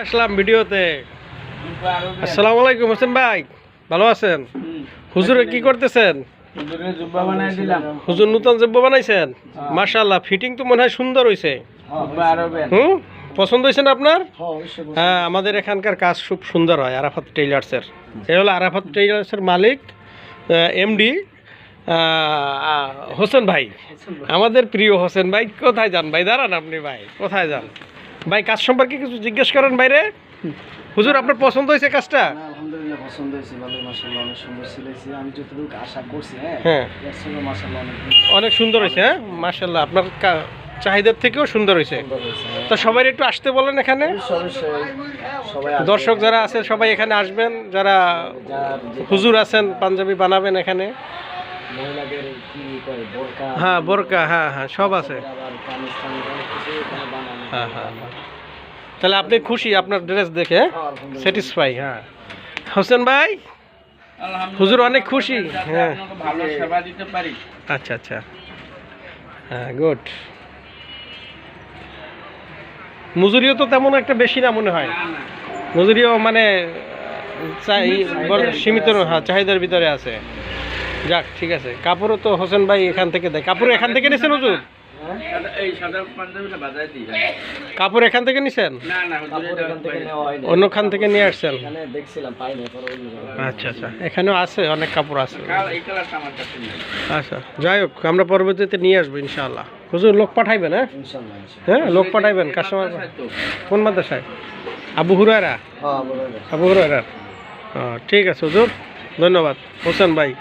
আসলাম ভিডিওতে। আসসালামু আলাইকুম হোসেন ভাই, ভালো আছেন? হুজুরে কি করতেছেন? হুজুর নতুন জুব্বা বানাইছেন, মাশাআল্লাহ। ফিটিং তো মনে হয় সুন্দর হয়েছে। পছন্দ হয়েছে না আপনার? হ্যাঁ, আমাদের এখানকার কাজ খুব সুন্দর হয় আরাফাত টেইলার্সের। এ হলো আরাফাত টেইলার্সের মালিক এমডি হোসেন ভাই, আমাদের প্রিয় হোসেন ভাই। কোথায় যান ভাই? দাঁড়ান আপনি ভাই, কোথায় যান ভাই? কাজ সম্পর্কে কিছু জিজ্ঞেস করেন বাইরে। হুজুর, আপনার পছন্দ হয়েছে কাজটা? আলহামদুলিল্লাহ পছন্দ হয়েছে, ভালো, মাশাআল্লাহ অনেক সুন্দর সিলাইছে। আমি যতটুকু আশা করছি, হ্যাঁ মাশাআল্লাহ অনেক সুন্দর হয়েছে। হ্যাঁ মাশাআল্লাহ, আপনার চাহিদার থেকেও সুন্দর হয়েছে। তো সবাই একটু আসতে বলেন এখানে। সবাই দর্শক যারা আছে সবাই এখানে আসবেন, যারা হুজুর আছেন পাঞ্জাবি বানাবেন এখানে। মহিলাদের কি করে বোরকা, হ্যাঁ বোরকা, হ্যাঁ হ্যাঁ সব আছে। আবার পাকিস্তানি অনেক কিছু এখানে বানানো। হ্যাঁ হ্যাঁ, তাহলে আপনি খুশি আপনার ড্রেস দেখে? স্যাটিসফাই? হ্যাঁ হোসেন ভাই, হুজুর অনেক খুশি। হ্যাঁ ভালো সেবা দিতে পারি। আচ্ছা আচ্ছা, হ্যাঁ গুড। মজুরিও তো তেমন একটা বেশি না মনে হয়, মজুরিও মানে সীমিত, হ্যাঁ চাহিদার ভিতরে আছে। যাক ঠিক আছে। কাপড়ও তো হোসেন ভাই এখান থেকে দেয়। কাপড় এখান থেকে নিছেন হুজুর? এই সাদা পাঞ্জাবিটা বাজায় দিই। কাপড় এখান থেকে নিছেন? না না, এখান থেকে নেওয়া হয়নি, অন্যখান থেকে নিয়ে আসছেন? এখানে দেখছিলাম পাইনি, পরে অন্য জায়গায়। আচ্ছা আচ্ছা, এখানেও আছে অনেক কাপড় আছে। এই কালারটা আমার কাছে নেই। আচ্ছা যাই হোক, আমরা পরবর্তীতে নিয়ে আসবো ইনশাআল্লাহ। হুজুর লোক পাঠাইবেন? হ্যাঁ ইনশাআল্লাহ। হ্যাঁ লোক পাঠাইবেন কাস্টমার। কোন মাদ্রাসায়? আবু হুরায়রা? হ্যাঁ বলুন। আবু হুরায়রা। ঠিক আছে হুজুর, ধন্যবাদ হোসেন ভাই।